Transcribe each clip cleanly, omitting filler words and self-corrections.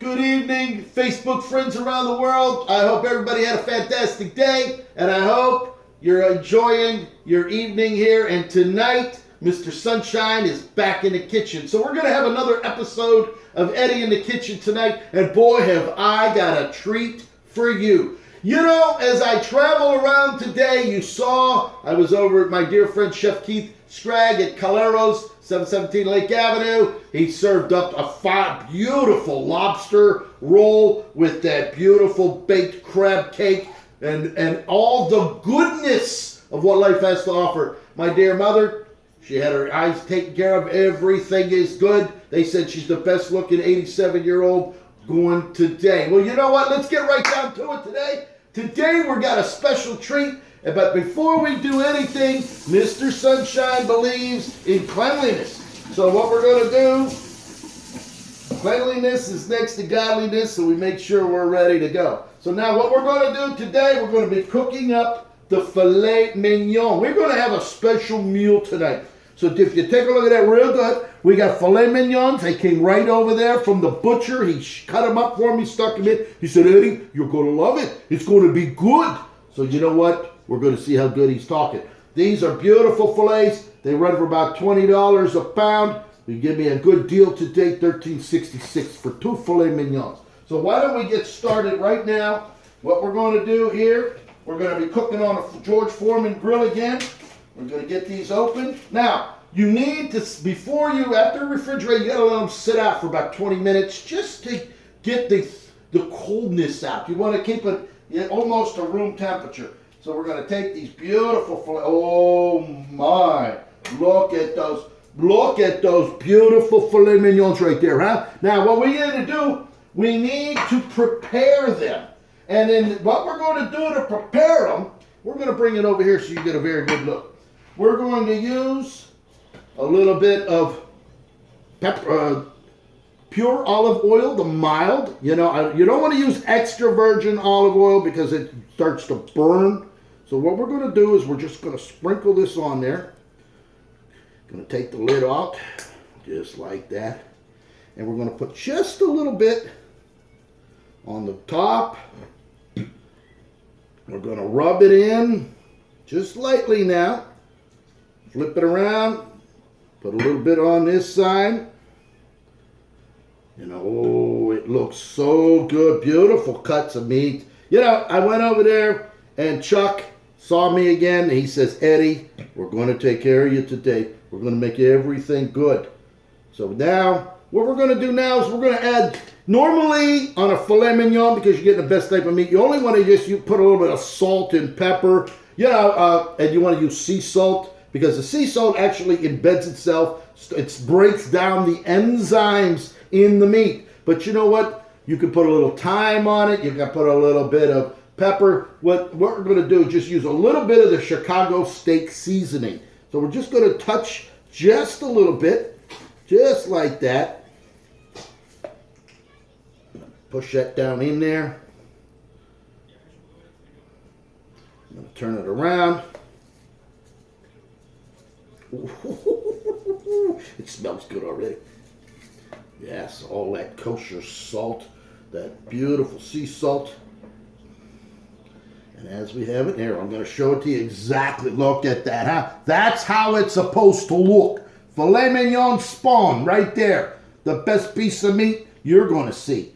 Good evening, Facebook friends around the world. I hope everybody had a fantastic day, and I hope you're enjoying your evening here. And tonight, Mr. Sunshine is back in the kitchen. So we're going to have another episode of Eddy in the Kitchen tonight, and boy, have I got a treat for you. You know, as I travel around today, you saw I was over at my dear friend Chef Keith Scragg at Calero's, 717 Lake Avenue. He served up a beautiful lobster roll with that beautiful baked crab cake and all the goodness of what life has to offer. My dear mother, she had her eyes taken care of. Everything is good. They said she's the best looking 87-year-old going today. Well, you know what? Let's get right down to it today. Today we've got a special treat. But before we do anything, Mr. Sunshine believes in cleanliness. So what we're going to do, cleanliness is next to godliness, so we make sure we're ready to go. So now what we're going to do today, we're going to be cooking up the filet mignon. We're going to have a special meal tonight. So if you take a look at that real good, we got filet mignons. They came right over there from the butcher. He cut them up for me, stuck them in. He said, Eddy, you're going to love it. It's going to be good. So you know what? We're going to see how good he's talking. These are beautiful fillets. They run for about $20 a pound. You give me a good deal today, $13.66 for 2 filet mignons. So why don't we get started right now? What we're going to do here, we're going to be cooking on a George Forman grill again. We're going to get these open. Now, you need to, after refrigerate, you got to let them sit out for about 20 minutes just to get the coldness out. You want to keep it almost to room temperature. So we're going to take these beautiful fillet. Oh my! Look at those beautiful filet mignons right there, huh? Now what we need to do, we need to prepare them. And then what we're going to do to prepare them, we're going to bring it over here so you get a very good look. We're going to use a little bit of pure olive oil, the mild. You know, you don't want to use extra virgin olive oil because it starts to burn. So what we're going to do is we're just going to sprinkle this on there. Going to take the lid off, just like that. And we're going to put just a little bit on the top. We're going to rub it in just lightly now. Flip it around. Put a little bit on this side. You know, oh, it looks so good. Beautiful cuts of meat. You know, I went over there and Chuck saw me again. And he says, Eddy, we're going to take care of you today. We're going to make everything good. So now, what we're going to do now is we're going to add, normally on a filet mignon, because you're getting the best type of meat, you only want to you put a little bit of salt and pepper, you know, and you want to use sea salt, because the sea salt actually embeds itself. It breaks down the enzymes in the meat. But you know what? You can put a little thyme on it. You can put a little bit of pepper. What we're going to do is just use a little bit of the Chicago steak seasoning. So we're just going to touch just a little bit, just like that. Push that down in there. I'm going to turn it around. It smells good already. Yes, all that kosher salt, that beautiful sea salt. And as we have it here, I'm going to show it to you exactly. Look at that, huh? That's how it's supposed to look. Filet mignon spawn right there. The best piece of meat you're going to see.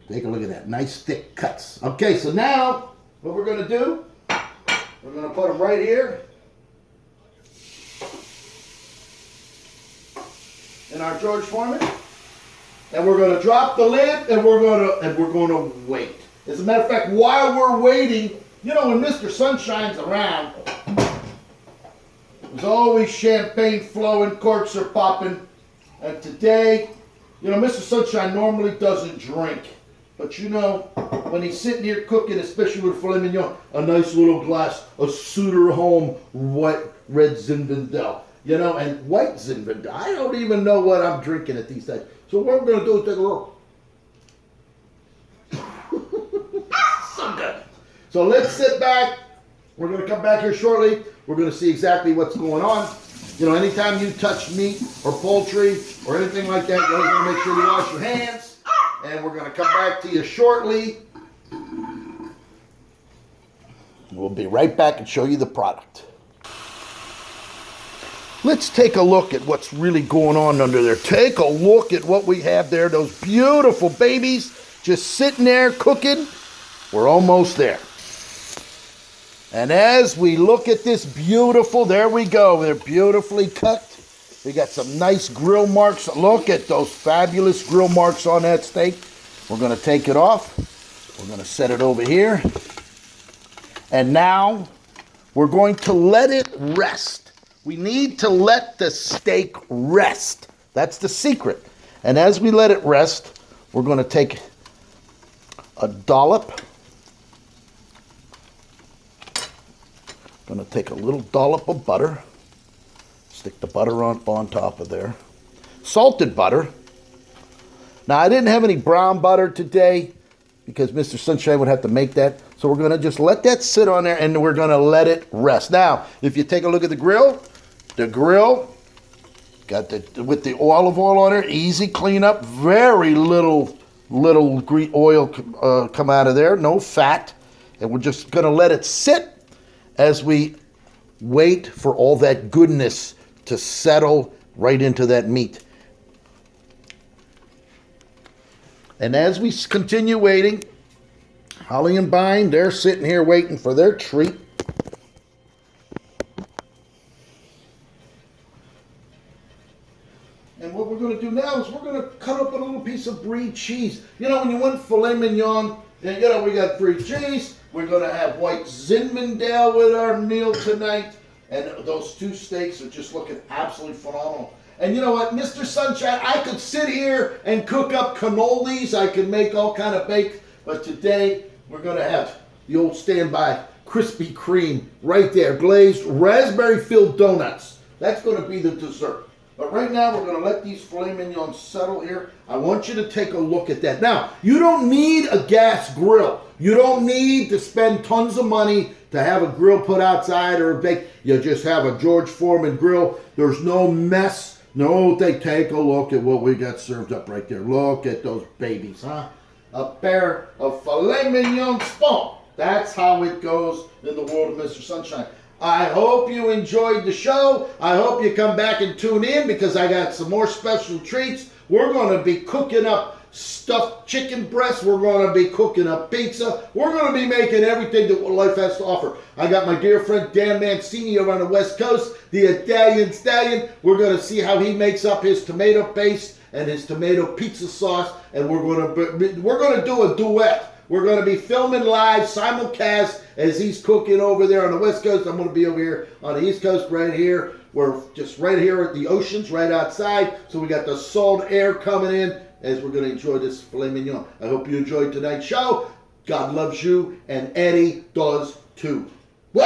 Take a look at that. Nice thick cuts. Okay, so now what we're going to do, we're going to put them right here in our George Foreman. And we're going to drop the lid and we're going to wait. As a matter of fact, while we're waiting, you know, when Mr. Sunshine's around, there's always champagne flowing, corks are popping. And today, you know, Mr. Sunshine normally doesn't drink. But you know, when he's sitting here cooking, especially with filet mignon, a nice little glass of Suter Home white red Zinfandel. You know, and white Zinfandel. I don't even know what I'm drinking at these times. So what we're going to do is take a look. So good. So let's sit back. We're going to come back here shortly. We're going to see exactly what's going on. You know, anytime you touch meat or poultry or anything like that, you always want to make sure you wash your hands. and we're going to come back to you shortly. We'll be right back and show you the product. Let's take a look at what's really going on under there. Take a look at what we have there. Those beautiful babies just sitting there cooking. We're almost there. And as we look at this beautiful, there we go. They're beautifully cut. We got some nice grill marks. Look at those fabulous grill marks on that steak. We're going to take it off. We're going to set it over here. And now we're going to let it rest. We need to let the steak rest. That's the secret. And as we let it rest, we're going to take a dollop. Going to take a little dollop of butter. Stick the butter on top of there. Salted butter. Now, I didn't have any brown butter today because Mr. Sunshine would have to make that. So we're going to just let that sit on there and we're going to let it rest. Now, if you take a look at the grill got with the olive oil on there, easy cleanup, very little oil come out of there, no fat. And we're just going to let it sit as we wait for all that goodness to settle right into that meat. And as we continue waiting, Holly and Bine, they're sitting here waiting for their treat. And what we're going to do now is we're going to cut up a little piece of brie cheese. You know, when you want filet mignon, and you know, we got brie cheese. We're going to have white Zinfandel with our meal tonight. And those two steaks are just looking absolutely phenomenal. And you know what, Mr. Sunshine, I could sit here and cook up cannolis. I could make all kind of bake. But today, we're going to have the old standby Krispy Kreme right there. Glazed raspberry-filled donuts. That's going to be the dessert. But right now, we're going to let these filet mignons settle here. I want you to take a look at that. Now, you don't need a gas grill. You don't need to spend tons of money to have a grill put outside or a bake. You just have a George Foreman grill. There's no mess. No, they take a look at what we got served up right there. Look at those babies, huh? A pair of filet mignon spawn. That's how it goes in the world of Mr. Sunshine. I hope you enjoyed the show. I hope you come back and tune in because I got some more special treats. We're going to be cooking up stuffed chicken breasts. We're going to be cooking up pizza. We're going to be making everything that life has to offer. I got my dear friend Dan Mancini over on the West Coast, the Italian Stallion. We're going to see how he makes up his tomato paste and his tomato pizza sauce, and we're going to do a duet. We're going to be filming live, simulcast, as he's cooking over there on the West Coast. I'm going to be over here on the East Coast right here. We're just right here at the oceans, right outside. So we got the salt air coming in as we're going to enjoy this filet mignon. I hope you enjoyed tonight's show. God loves you, and Eddie does too. Woo!